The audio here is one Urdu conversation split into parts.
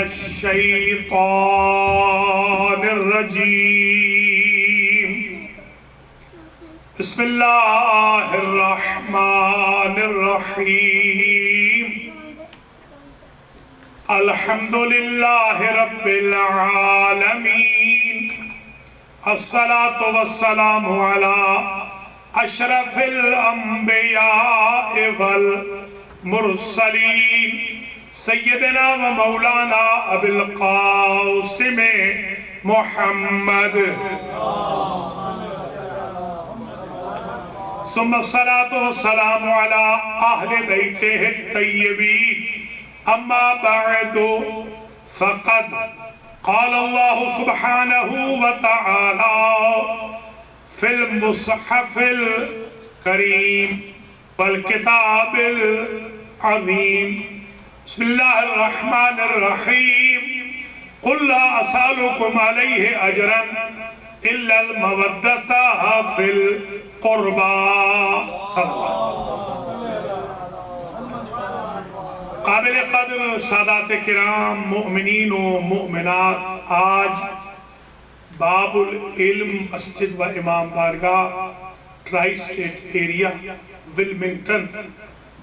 الشيطان الرجيم بسم الله الرحمن الرحيم الحمد لله رب العالمين الصلاة والسلام على أشرف الأنبياء والمرسلين سيدنا ومولانا أبي القاسم محمد ثم الصلاة والسلام على أهل بيته الطيبين أما بعد فقد قال الله سبحانه وتعالى في المصحف الكريم والكتاب العظيم بسم الله الرحمن الرحيم قل لا أسألكم عليه أجرا إلا المودة في القربى صلى الله قابل قدر سادات کرام مؤمنین و مؤمنات، آج باب العلم مسجد و امام بارگاہ ٹرائی اسٹیٹ ایریا ولمنگٹن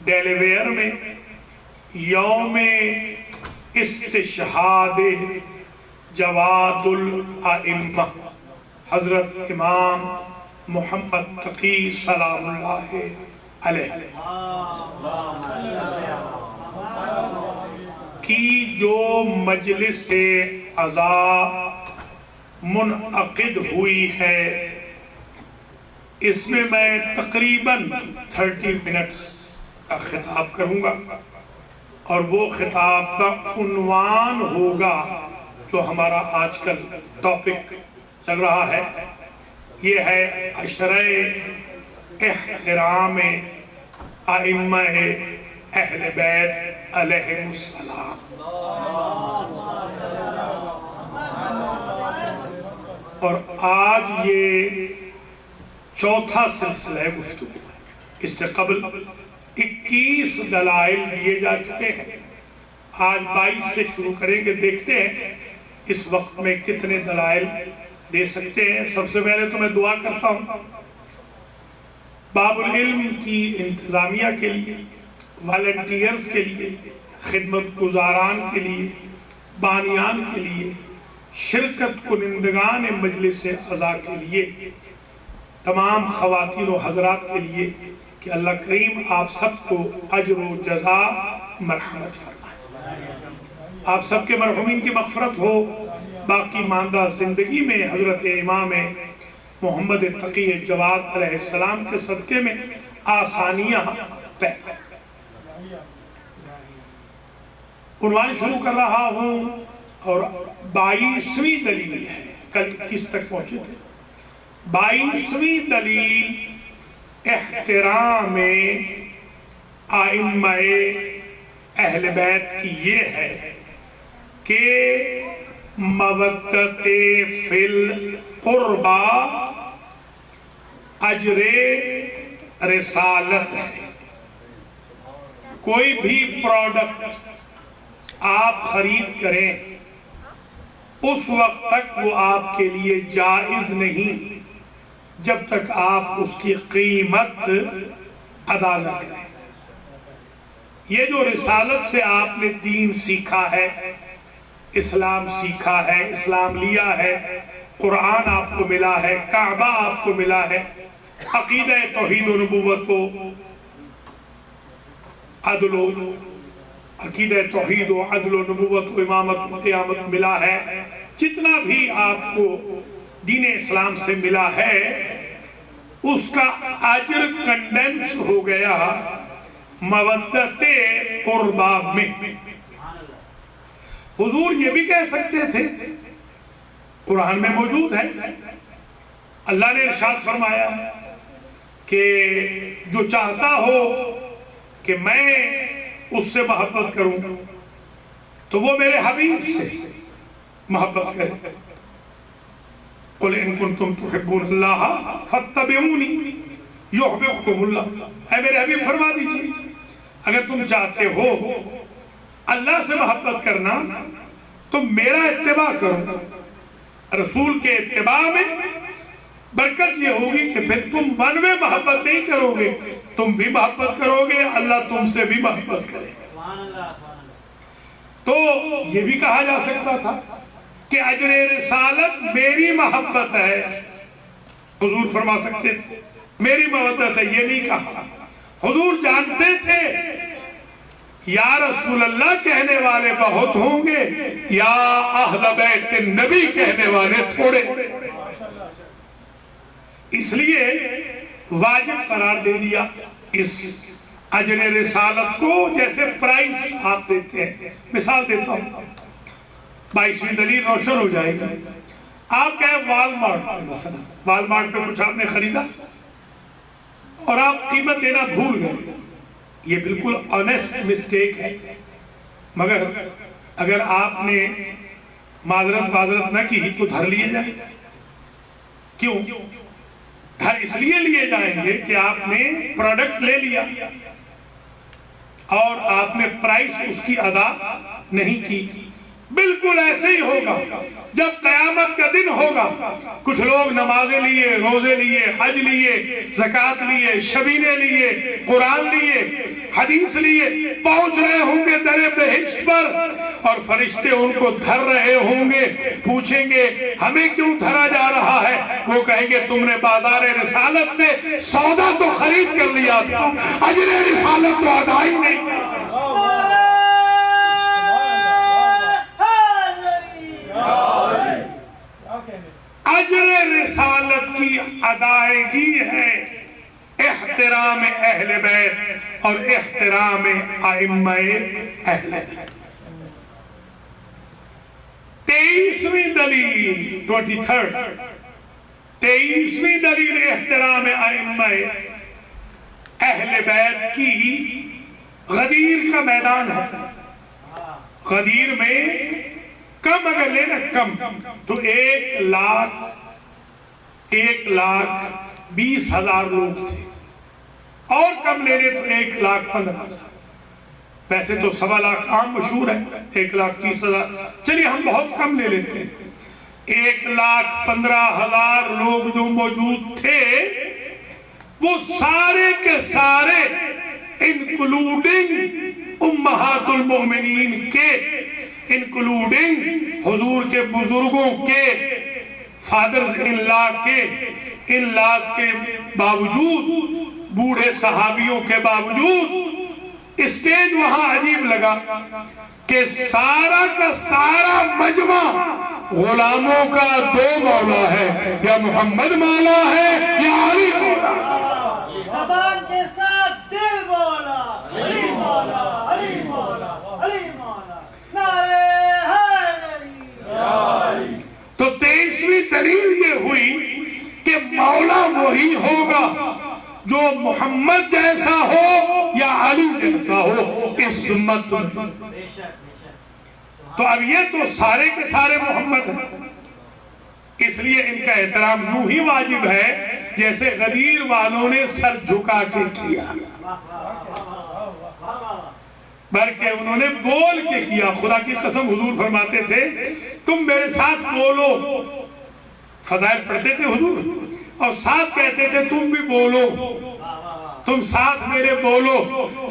ڈیلیویئر میں یوم استشہاد جواد الائمہ حضرت امام محمد تقی سلام اللہ علیہ کی جو مجلس عزا منعقد ہوئی ہے، اس میں میں تقریباً 30 منٹس کا خطاب کروں گا، اور وہ خطاب کا عنوان ہوگا جو ہمارا آج کل ٹاپک چل رہا ہے، یہ ہے عشرہ احترام ائمہ اہل بیت علیہم السلام۔ اور آج یہ چوتھا سلسلہ گفتگو ہے۔ اس سے قبل 21 دلائل دیے جا چکے ہیں، آج 22 سے شروع کریں گے، دیکھتے ہیں اس وقت میں کتنے دلائل دے سکتے ہیں۔ سب سے پہلے تو میں دعا کرتا ہوں باب العلم کی انتظامیہ کے لیے، والنٹیئرز کے لیے، خدمت گزاران کے لیے، بانیان کے لیے، شرکت کنندگان مجلس عزا کے لیے، تمام خواتین و حضرات کے لیے کہ اللہ کریم آپ سب کو اجر و جزا مرحمت فرمائے، آپ سب کے مرحومین کی مغفرت ہو، باقی ماندہ زندگی میں حضرت امام محمد تقی جواد علیہ السلام کے صدقے میں آسانیاں پیدا۔ عنوان شروع کر رہا ہوں اور 22ویں دلیل ہے، کل 21 تک پہنچے تھے۔ 22ویں دلیل احترام ائمہ اہل بیت کی یہ ہے کہ مودت فی القربہ اجر رسالت ہے۔ کوئی بھی پروڈکٹ آپ خرید کریں اس وقت تک وہ آپ کے لیے جائز نہیں جب تک آپ اس کی قیمت ادا نہ کریں۔ یہ جو رسالت سے آپ نے دین سیکھا ہے، اسلام سیکھا ہے، اسلام لیا ہے، قرآن آپ کو ملا ہے، کعبہ آپ کو ملا ہے، عقیدہ توحید و نبوت و عدل و عقیدہ توحید و عدل و نبوت و امامت و قیامت ملا ہے، جتنا بھی آپ کو دین اسلام سے ملا ہے اس کا اجر کنڈنس ہو گیا مودت قربہ میں۔ حضور یہ بھی کہہ سکتے تھے، قرآن میں موجود ہے، اللہ نے ارشاد فرمایا کہ جو چاہتا ہو کہ میں اس سے محبت کروں تو وہ میرے حبیب سے محبت کرے۔ قل ان کنتم تحبون اللہ فاتبعونی یحببکم اللہ، اے میرے حبیب فرما دیجئے اگر تم چاہتے ہو اللہ سے محبت کرنا تو میرا اتباع کرو. رسول کے اتباع میں برکت یہ ہوگی کہ پھر تم ون وے محبت نہیں کرو گے، تم بھی محبت کرو گے، اللہ تم سے بھی محبت کرے گا. تو یہ بھی کہا جا سکتا تھا کہ اجر رسالت میری محبت ہے. حضور فرما سکتے تھے میری محبت ہے، یہ نہیں کہا. حضور جانتے تھے یا رسول اللہ کہنے والے بہت ہوں گے، یا اہل بیت النبی کہنے والے تھوڑے. اس لیے واجب قرار دے دیا اس اجر رسالت کو. جیسے پرائز آپ دیتے ہیں، مثال دیتا ہوں، 22ویں دلیل روشن ہو جائے گی. آپ گئے والمارٹ پہ، مثلا والمارٹ پہ کچھ آپ نے خریدا اور آپ قیمت دینا بھول گئے. یہ بالکل آنیسٹ مسٹیک ہے، مگر اگر آپ نے معذرت نہ کی تو دھر لیے جائیں. کیوں؟ دھر اس لیے لیے جائیں گے کہ آپ نے پروڈکٹ لے لیا اور آپ نے پرائس اس کی ادا نہیں کی. بالکل ایسے ہی ہوگا جب قیامت کا دن ہوگا. کچھ لوگ نمازیں لیے، روزے لیے، حج لیے، زکوٰۃ لیے، شبینے لیے، قرآن لیے، حدیث لیے پہنچ رہے ہوں گے در بہشت پر، اور فرشتے ان کو دھر رہے ہوں گے. پوچھیں گے ہمیں کیوں دھرا جا رہا ہے؟ وہ کہیں گے تم نے بازار رسالت سے سودا تو خرید کر لیا تھا، اجر رسالت تو ادا ہی نہیں. اجر رسالت کی ادائیگی ہے احترام اہل بیت اور احترام ائمہ اہل بیت. 23ویں دلیل 23ویں دلیل احترام ائمہ اہل بیت کی غدیر کا میدان ہے. غدیر میں کم اگر لینا کم تو 1,20,000 لوگ تھے، اور کم لینے تو 1,15,000. ویسے تو 1,00,000 عام مشہور ہے، 1,30,000. چلیے ہم بہت کم لے لیتے ہیں. 1,15,000 لوگ جو موجود تھے وہ سارے کے سارے انکلوڈنگ امہات المؤمنین کے، انکلوڈنگ حضور کے بزرگوں کے، فادرز ان لا کے، ان لاز کے باوجود، بوڑھے صحابیوں کے باوجود اسٹیج وہاں عجیب لگا کہ سارا کا سارا مجمع غلاموں کا 2 مولا ہے، یا محمد مولا ہے یا علی مولا. زبان کے ساتھ دل مولا، علی مولا، علی مولا، علی مولا، نعرہ حیدری. تو 23ویں دلیل یہ ہوئی کہ مولا وہی ہوگا جو محمد جیسا ہو یا علی جیسا ہو عصمت میں. تو اب یہ تو سارے کے سارے محمد ہیں، اس لیے ان کا احترام یوں ہی واجب ہے جیسے غدیر والوں نے سر جھکا کے کیا، بلکہ انہوں نے بول کے کیا. خدا کی قسم حضور فرماتے تھے تم میرے ساتھ بولو. فضائل پڑھتے تھے حضور اور ساتھ کہتے تھے تم بھی بولو، تم ساتھ میرے بولو،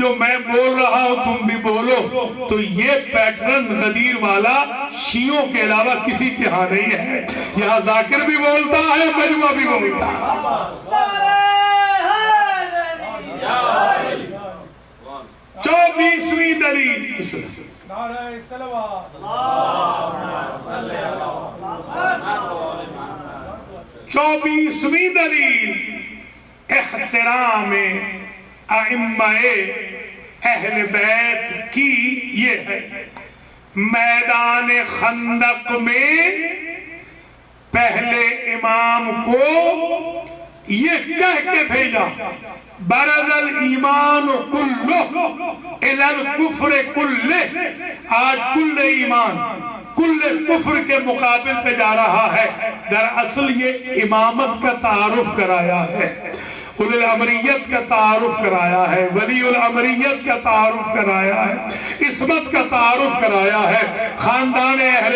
جو میں بول رہا ہوں تم بھی بولو. تو یہ پیٹرن غدیر والا شیعوں کے علاوہ کسی کے ہاں نہیں ہے. یہاں ذاکر بھی بولتا ہے، مجمع بھی بولتا ہے. 24ویں دلیل 24ویں دلیل احترام ائمہ اہل بیت کی یہ ہے. میدان خندق میں پہلے امام کو یہ کہہ کے بھیجا برز الایمان کلہ الی الکفر کلہ. آج کل ایمان کل کفر کے مقابل پہ جا رہا ہے. دراصل یہ امامت کا تعارف کرایا ہے، اولی الامریت کا تعارف کرایا ہے، ولی الامریت کا تعارف کرایا ہے، عصمت کا تعارف کرایا ہے، خاندان اہل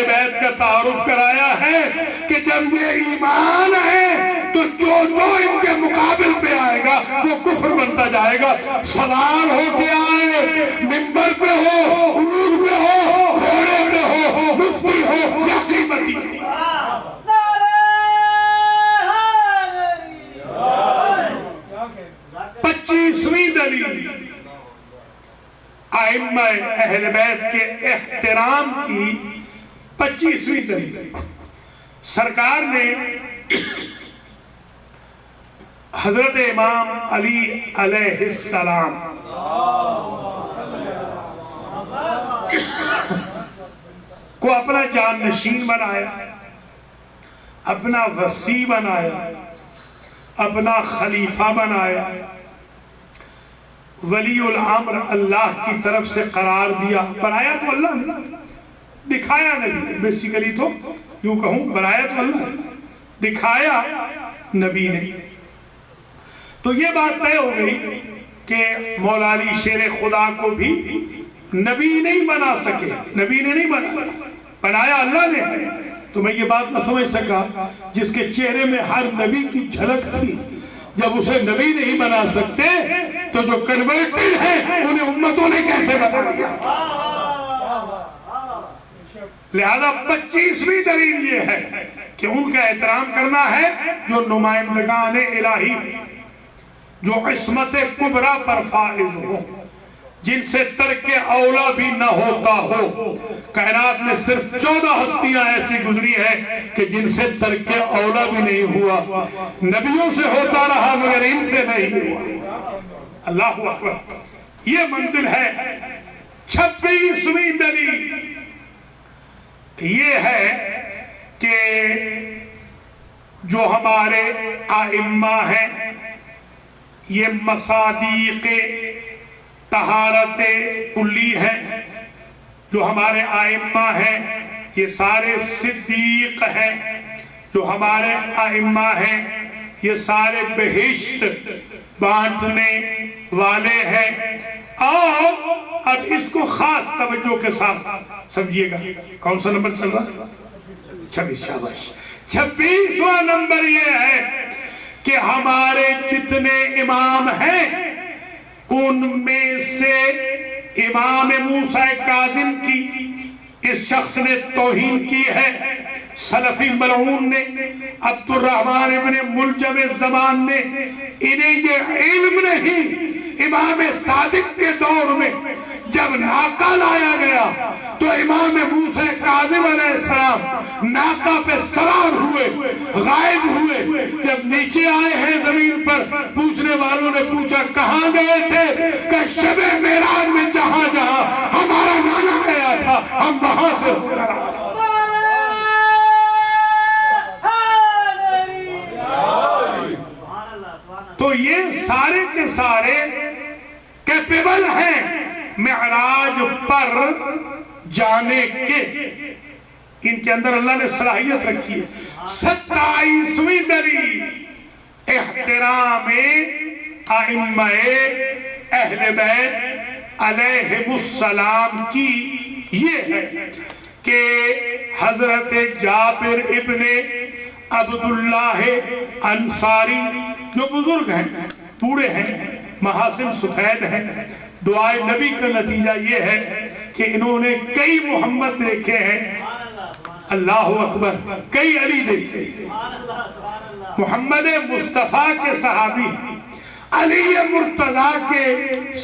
تعارف کرایا ہے کہ جب یہ ایمان ہے تو جو ان کے مقابل پہ آئے گا وہ کفر بنتا جائے گا. سوار ہو کے آئے، منبر پہ ہو، عروج پہ ہو، گھوڑے پہ ہو، مفتی ہو یا قیمتی. 25ویں دلیل ائمہ اہل بیت کے احترام کی 25ویں دلیل. سرکار نے حضرت امام علی علیہ السلام کو اپنا جانشین بنایا، اپنا وصی بنایا، اپنا خلیفہ بنایا، ولی الامر اللہ کی طرف سے قرار دیا. بنایا تو اللہ نے، دکھایا نبی نے. بیسیکلی تو یوں کہوں بنایا تو اللہ نے، دکھایا نبی نے. تو یہ بات طے ہو گئی کہ مولا علی شیر خدا کو بھی نبی نہیں بنا سکے. نبی نے نہیں بنایا، بنایا اللہ نے. تو میں یہ بات نہ سمجھ سکا جس کے چہرے میں ہر نبی کی جھلک تھی، جب اسے نبی نہیں بنا سکتے تو جو کنورٹڈ ہیں انہیں امتوں نے کیسے بنا دیا. لہذا 25ویں دلیل یہ ہے کہ ان کا احترام کرنا ہے جو نمائندگان الہی، جو عصمت کبریٰ پر فائز ہو، جن سے ترک اولا بھی نہ ہوتا ہو. کائنات میں صرف 14 ہستیاں ایسی گزری ہیں کہ جن سے ترک اولا بھی نہیں ہوا. نبیوں سے ہوتا رہا مگر ان سے نہیں ہوا. اللہ اکبر. یہ منزل ہے. 26ویں دلیل یہ ہے کہ جو ہمارے ائمہ ہیں یہ مصادیق طہارت کلی ہیں. جو ہمارے ائمہ ہیں یہ سارے صدیق ہیں. جو ہمارے ائمہ ہیں یہ سارے بہشت بانٹنے والے ہیں. اور اب اس کو خاص توجہ کے ساتھ سمجھیے گا. کون سا نمبر چل رہا؟ 26. شاباش. 26واں نمبر یہ ہے کہ ہمارے جتنے امام ہیں ان میں سے امام موسیٰ کاظم کی اس شخص نے توہین کی ہے. سلفی ملعون نے، عبد الرحمن ابن ملجم الزمان نے، انہیں یہ علم نہیں. امام صادق کے دور میں جب ناقہ لایا گیا تو امام موسیٰ کاظم علیہ السلام ناقہ پہ سوار ہوئے، غائب ہوئے. جب نیچے آئے ہیں زمین پر، پوچھنے والوں نے پوچھا کہاں گئے تھے؟ کہ شب معراج میں جہاں جہاں ہمارا نانا گیا تھا ہم وہاں سے اتر آئے. تو یہ سارے کے سارے کیپیبل ہیں معراج پر جانے کے. ان کے اندر اللہ نے صلاحیت رکھی ہے. 27ویں دلیل احترام ائمہ اہل بیت علیہم السلام کی یہ ہے کہ حضرت جابر ابن عبداللہ انصاری جو بزرگ ہیں، بوڑھے ہیں، محاسن سفید ہیں، دعائے نبی کا نتیجہ یہ ہے کہ انہوں نے کئی محمد دیکھے ہیں. اللہ اکبر. کئی علی دیکھے. محمد مصطفیٰ کے صحابی ہیں، علی مرتضیٰ کے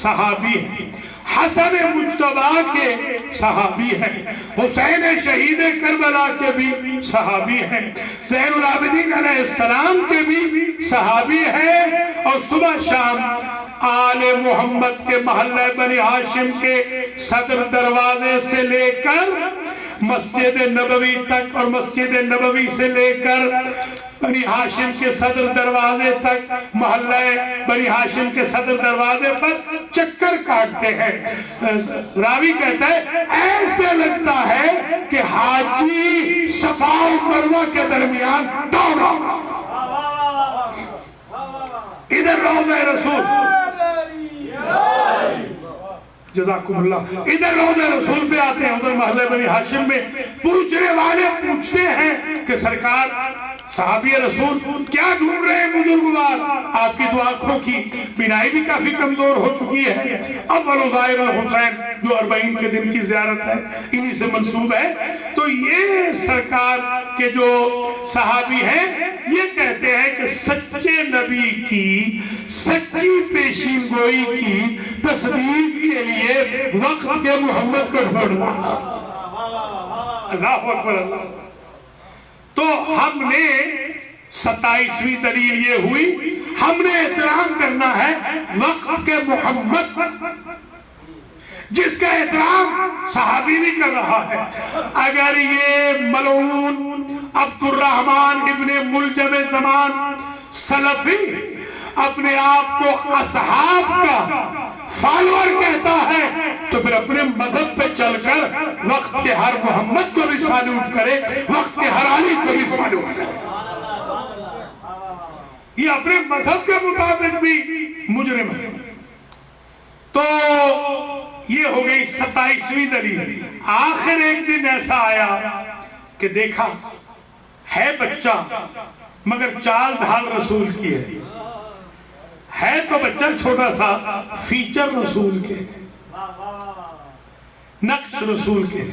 صحابی ہیں، حسن مجتبیٰ کے صحابی ہیں، حسین شہید کربلا کے بھی صحابی ہیں، زین العابدین علیہ السلام کے بھی صحابی ہیں. اور صبح شام آل محمد کے محلہ بنی ہاشم کے صدر دروازے سے لے کر مسجد نبوی تک اور مسجد نبوی سے لے کر بنی ہاشم کے صدر دروازے تک محلہ بنی ہاشم کے صدر دروازے پر چکر کاٹتے ہیں. راوی کہتا ہے ایسے لگتا ہے کہ حاجی صفا و مروہ کے درمیان دوڑ رہا. ادھر روضہ رسول، جزاکم اللہ. ادھر روضہ رسول پہ آتے ہیں, ادھر محلہ بنی ہاشم میں پوچھنے والے پوچھتے ہیں کہ سرکار صحابی رسول کیا ڈھونڈ رہے ہیں بزرگوار؟ آپ کی دو آنکھوں کی بینائی بھی کافی کمزور ہو چکی ہے. اول ظاہر الحسین جو 40 کے دن کی زیارت ہے انہی سے منسوب ہے. تو یہ سرکار کے جو صحابی ہیں یہ کہتے ہیں کہ سچے نبی کی سچی پیشین گوئی کی تصدیق کے لیے وقت کے محمد کو ڈھونڈنا. اللہ اکبر اللہ. تو ہم نے 27ویں دلیل یہ ہوئی, ہم نے احترام کرنا ہے وقت کے محمد جس کا احترام صحابی بھی کر رہا ہے. اگر یہ ملعون عبد الرحمن ابن ملجم زمان سلفی اپنے آپ کو اصحاب کا فالور کہتا ہے تو پھر اپنے مذہب پہ چل کر وقت کے ہر محمد کو بھی سالوٹ کرے, وقت کے ہر علی کو بھی سالوٹ کرے. یہ اپنے مذہب کے مطابق بھی مجرم ہے. تو یہ ہو گئی 27ویں دلیل. آخر ایک دن ایسا آیا کہ دیکھا ہے بچہ مگر چال ڈھال رسول کی ہے تو بچہ چھوٹا سا, فیچر رسول کے, نقش رسول کے,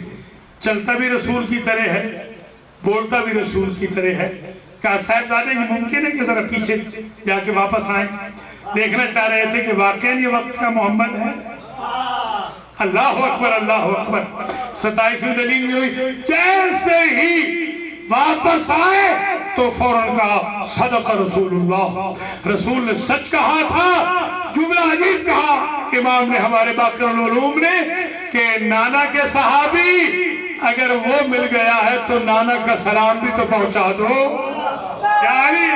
چلتا بھی رسول کی طرح ہے, بولتا بھی رسول کی طرح ہے. کہا صاحبزادے یہ ممکن ہے کہ ذرا پیچھے جا کے واپس آئیں؟ دیکھنا چاہ رہے تھے کہ واقعاً یہ وقت کا محمد ہے. اللہ اکبر اللہ اکبر. 27ویں دلیل یہ ہوئی, جیسے ہی واپس آئے تو فوراً کہا صدق رسول اللہ, رسول نے سچ کہا تھا. جملہ عجیب کہا امام نے ہمارے باقر العلوم نے کہ نانا کے صحابی اگر وہ مل گیا ہے تو نانا کا سلام بھی تو پہنچا دو. یعنی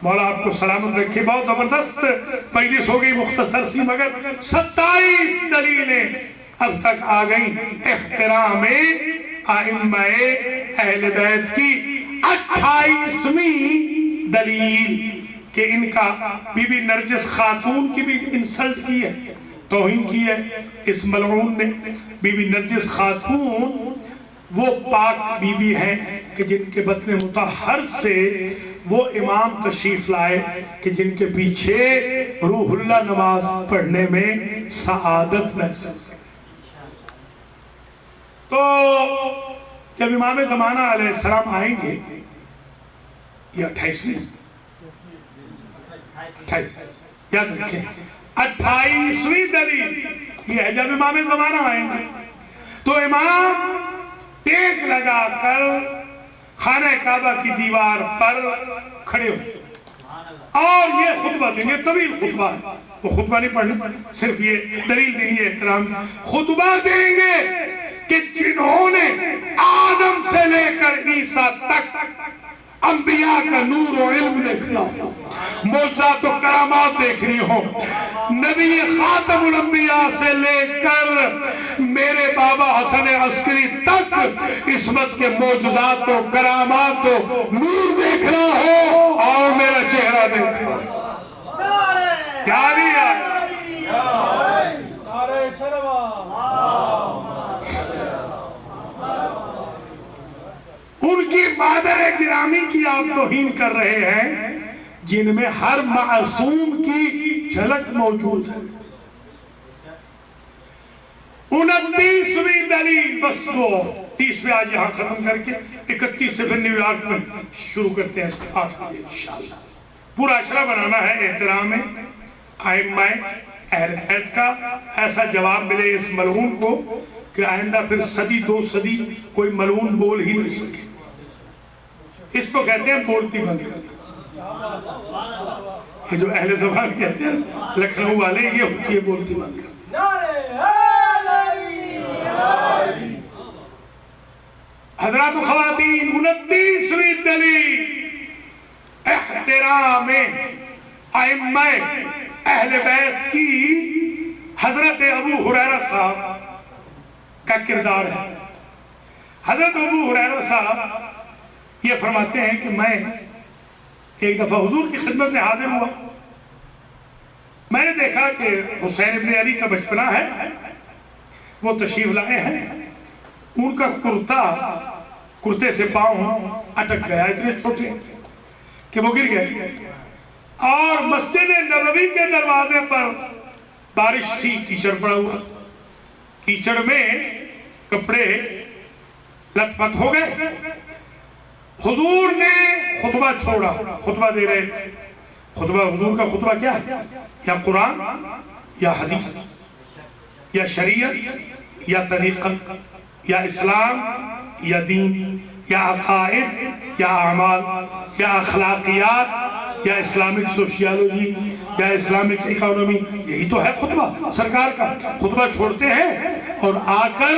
مولا آپ کو سلامت رکھے. بہت زبردست مجلس ہو گئی, مختصر سی, مگر 27 دلیلیں اب تک آ گئیں احترام ائمہ اہل بیت کی. 28ویں دلیل کہ ان کا بی بی نرجس خاتون کی بھی انسلٹ کی ہے, توہین کی ہے اس ملعون نے. بی بی نرجس خاتون وہ پاک بی بی ہیں کہ جن کے بطن مطہر سے وہ امام تشریف لائے کہ جن کے پیچھے روح اللہ نماز پڑھنے میں سعادت محسوس ہے. تو جب امام زمانہ علیہ السلام آئیں گے, یہ 28ویں یاد رکھیں 28ویں دلیل یہ ہے, جب امام زمانہ آئیں گے تو امام ٹیک لگا کر خانہ کعبہ کی دیوار پر کھڑے ہو اور یہ خطبہ دیں گے. طویل خطبہ ہے, وہ خطبہ نہیں پڑھنا, صرف یہ دلیل دینی ہے احترام. خطبہ دیں گے کہ جنہوں نے آدم سے لے کر عیسیٰ تک انبیاء کا نور و علم دیکھنا ہو, معجزات و کرامات دیکھنی ہو, نبی خاتم الانبیاء سے لے کر میرے بابا حسن عسکری تک عصمت کے معجزات و کرامات و نور دیکھنا ہو اور میرا چہرہ دیکھنا ہو. کیا نہیں ہے ان کی مادر گرامی کی آپ توہین کر رہے ہیں جن میں ہر معصوم کی جھلک موجود ہے. 29ویں دلیل, بس 30ویں آج یہاں ختم کر کے 31 سے پھر نیو یارک میں شروع کرتے ہیں 8 بجے انشاءاللہ. پورا عشرہ بنانا ہے احترام ائمہ اہل بیت کا. ایسا جواب ملے اس ملعون کو کہ آئندہ پھر صدی 2 صدی کوئی ملعون بول ہی نہیں سکے. اس کو کہتے ہیں بولتی بند کرنا. یہ جو اہل زبان کہتے ہیں لکھنؤ والے, یہ ہوتی ہے بولتی بند کرنا. حضرات و خواتین, 29ویں دلیل احترام ائمہ اہل بیت کی حضرت ابو ہریرہ صاحب کا کردار ہے. حضرت ابو ہریرہ صاحب یہ فرماتے ہیں کہ میں ایک دفعہ حضور کی خدمت میں حاضر ہوا، میں نے دیکھا کہ حسین ابن علی کا بچپنا ہے، وہ تشریف لائے ہیں، ان کا کرتے سے پاؤں اٹک گیا، اتنے چھوٹے کہ وہ گر گئے، اور مسجد نبوی کے دروازے پر بارش تھی، کیچڑ پڑا ہوا، کیچڑ میں کپڑے لت پت ہو گئے۔ حضور نے خطبہ چھوڑا، خطبہ دے رہے تھے، خطبہ حضور کا خطبہ کیا ہے؟ یا قرآن یا حدیث یا شریعت یا طریقت یا اسلام یا دین یا عقائد یا اعمال یا اخلاقیات یا اسلامک سوشیالوجی یا اسلامک اکانومی، یہی تو ہے خطبہ سرکار کا۔ خطبہ چھوڑتے ہیں اور آ کر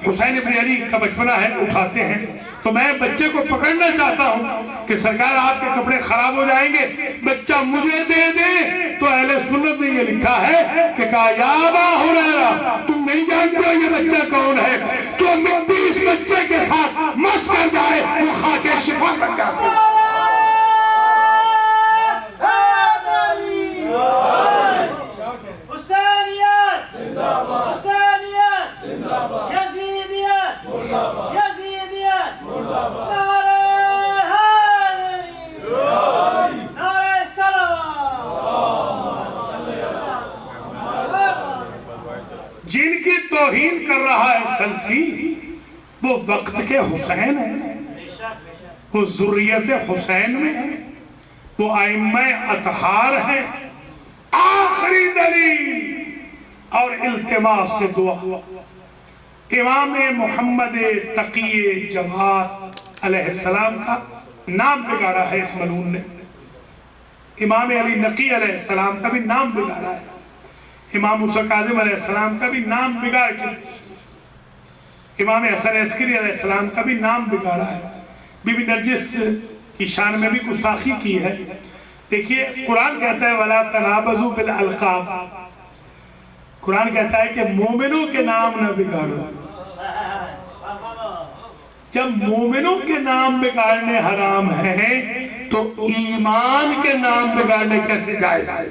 حسین ابن علی کا بچپنا ہے اٹھاتے ہیں، تو میں بچے کو پکڑنا چاہتا ہوں کہ سرکار آپ کے کپڑے خراب ہو جائیں گے، بچہ مجھے دے دیں، تو اہل سنت نے یہ لکھا ہے کہ کہا یا ابا ہریرہ تم نہیں جانتے ہو یہ بچہ کون ہے، جو مٹی اس بچے کے ساتھ مس کر جائے وہ خاک شفا بن جاتی ہے۔ جن کی توہین کر رہا ہے سلفی، وہ وقت کے حسین ہیں، وہ ذریت حسین میں ہیں، وہ ائمہ اطہار ہیں۔ آخری دلیل اور التماس سے دعا، امام محمد تقی جواد علیہ السلام کا نام بگاڑا ہے اس ملعون نے، امام علی نقی علیہ السلام کا بھی نام بگاڑا ہے، امام موسیٰ کاظم علیہ السلام کا بھی نام بگاڑ کے، امام حسن عسکری علیہ السلام کا بھی نام بگاڑا ہے، بی بی نرجس کی شان میں بھی گستاخی کی ہے۔ دیکھیے قرآن کہتا ہے وَلَا تَنَابَزُوا بِالْأَلْقَابِ، قرآن کہتا ہے کہ مومنوں کے نام نہ بگاڑو۔ جب مومنوں کے نام بگاڑنے حرام ہیں تو ایمان کے نام بگاڑنے کیسے جائز ہے؟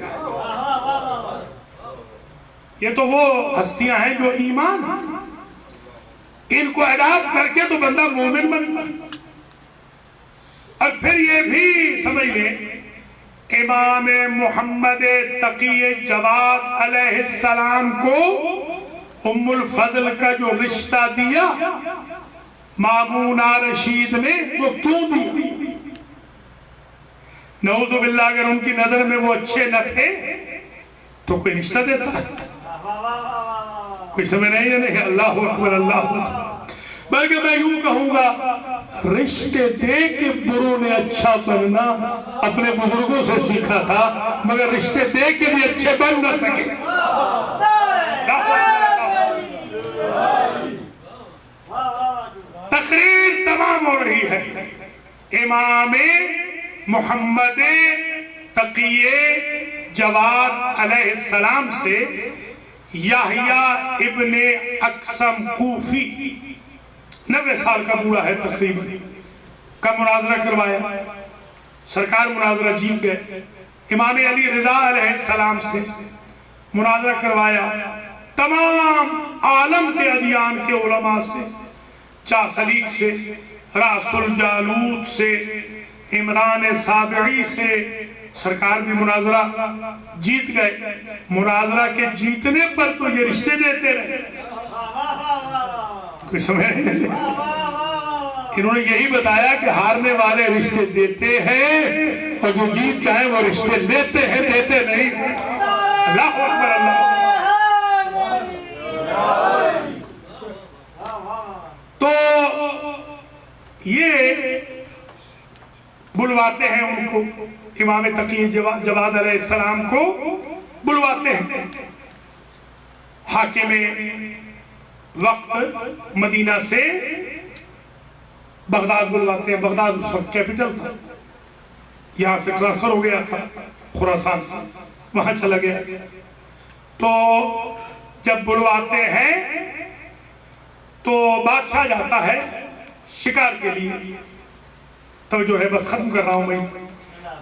یہ تو وہ ہستیاں ہیں جو ایمان ہیں، ان کو اڈاپٹ کر کے تو بندہ مومن بنتا ہے۔ اور پھر یہ بھی سمجھ لیں امام محمد تقی جواد علیہ السلام کو ام الفضل کا جو رشتہ دیا مامونہ رشید نے، وہ کیوں دیا؟ نعوذ باللہ اگر ان کی نظر میں وہ اچھے نہ تھے تو کوئی رشتہ دیتا ہے؟ کوئی سمجھ نہیں ہے؟ نہیں، اللہ اکبر اللہ اکبر۔ بلکہ میں یوں کہوں گا رشتے دے کے بروں نے اچھا بننا اپنے بزرگوں سے سیکھا تھا، مگر رشتے دے کے بھی اچھے بن نہ سکے۔ تقریر تمام ہو رہی ہے، امام محمد تقی جواد علیہ السلام سے یحییٰ ابن اقسم کوفی 90 سال کا بوڑھا ہے تقریباً، کا مناظرہ کروایا، سرکار مناظرہ جیت گئے۔ امام علی رضا علیہ السلام سے مناظرہ کروایا، تمام عالم کے ادیان کے علماء سے، چاسلیق سے، راس الجالوت سے، عمران سابعی سے، سرکار بھی مناظرہ جیت گئے۔ مناظرہ کے جیتنے پر تو یہ رشتے دیتے رہے، کوئی سمجھ نہیں؟ انہوں نے یہی بتایا کہ ہارنے والے رشتے دیتے ہیں اور جو جیت جائیں وہ رشتے لیتے ہیں، دیتے نہیں۔ اللہ اکبر اللہ۔ تو یہ بلواتے ہیں ان کو، امام تقی جواد علیہ السلام کو بلواتے ہیں۔ حاکم وقت مدینہ سے بغداد بلواتے ہیں، بغداد اس وقت کیپٹل تھا، یہاں سے ٹرانسفر ہو گیا تھا خراسان سے، وہاں چلا گیا۔ تو جب بلواتے ہیں تو بادشاہ جاتا ہے شکار کے لیے، توجہ ہے بس ختم کر رہا ہوں میں،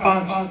5।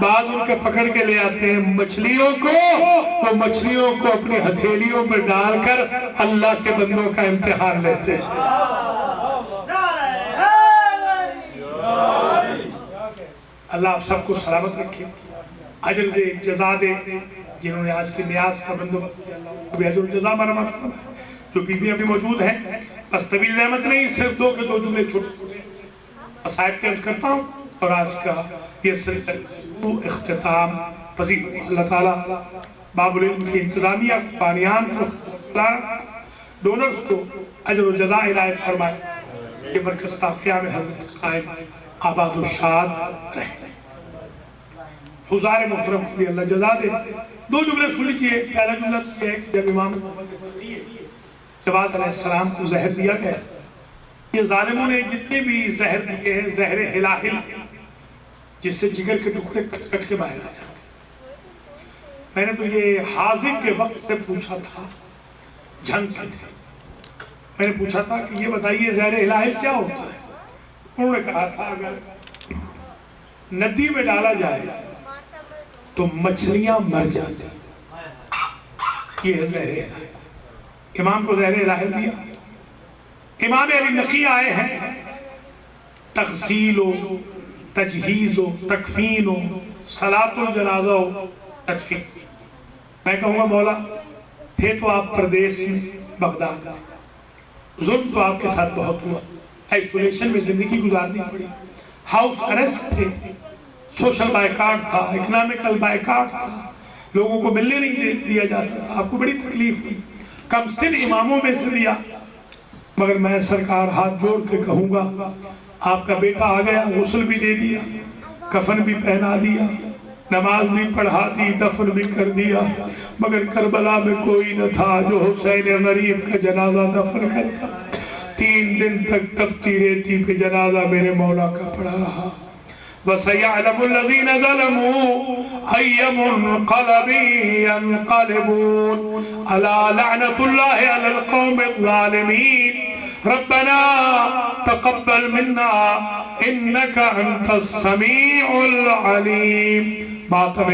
بعض ان کے پکڑ کے لے آتے ہیں مچھلیوں کو، وہ مچھلیوں کو اپنی ہتھیلیوں میں ڈال کر اللہ کے بندوں کا امتحان لیتے ہیں۔ اللہ آپ سب کو سلامت رکھے، اجر دے، جزا دے۔ جنہوں نے آج کی نیاز کا بندوبست کیا، اللہ ان کو بھی اجر و جزا مرحمت فرمائے۔ جو بیویاں بھی موجود ہیں، بس طویل نعمت نہیں، صرف دو کے دو جملے چھوٹے چھوٹے مصائب کے عرض کرتا ہوں، اور آج کا یہ سلسلہ اختتام پذیر ہوا۔ اللہ تعالیٰ باب العلم کی انتظامیہ کو، بانیان کو، ڈونرز کو اجر و جزا عنایت فرمائے۔ یہ مرکز تا قیام حضرت قائم آباد و شاد رہے۔ حضار محترم کو بھی اللہ جزا دے۔ دو جملے سن لیجئے۔ پہلا جملہ یہ ہے کہ جب امام محمد تقی جواد علیہ السلام کو زہر دیا گیا، یہ ظالموں نے جتنے بھی زہر دیے ہیں، زہر ہلاہل، جس سے جگر کے ٹکڑے کٹ کٹ کے باہر آ جاتے۔ میں نے تو یہ حاضر کے وقت سے پوچھا تھا، جنگ کے تھے، میں نے پوچھا تھا کہ یہ بتائیے زہر ہلاہل کیا ہوتا ہے؟ انہوں نے کہا تھا اگر ندی میں ڈالا جائے تو مچھلیاں مر جاتی، یہ ہے زہر ہلاہل۔ امام کو زہر ہلاہل دیا۔ امام علی نقی آئے ہیں، تغسیل و تجہیز و تکفین و صلاۃ الجنازہ و تدفین۔ میں کہوں گا مولا تھے تو آپ پردیس میں، بغداد میں، ظلم تو آپ کے ساتھ بہت ہوا، آئسولیشن میں زندگی گزارنی پڑی، ہاؤس اریسٹ تھے، سوشل بائیکاٹ تھا، اکنامکل بائیکاٹ تھا، لوگوں کو ملنے نہیں دیا جاتا تھا، آپ کو بڑی تکلیف ہوئی، کم سن اماموں میں سے لیا۔ مگر میں سرکار ہاتھ جوڑ کے کہوں گا آپ کا بیٹا آ گیا، غسل بھی دے دیا، کفن بھی پہنا دیا، نماز بھی پڑھا دی، دفن بھی کر دیا، مگر کربلا میں کوئی نہ تھا جو حسین غریب کا جنازہ دفن کرتا۔ 3 دن تک تپتی ریتی پہ جنازہ میرے مولا کا پڑا رہا۔ وَسَيَعْلَمُ الَّذِينَ ظَلَمُوا أَيَّ مُنْقَلَبٍ يَنْقَلِبُونَ أَلَا لَعْنَةُ اللَّهِ عَلَى الْقَوْمِ الظَّالِمِينَ ربنا تقبل منا انك انت السميع العليم۔ ماتم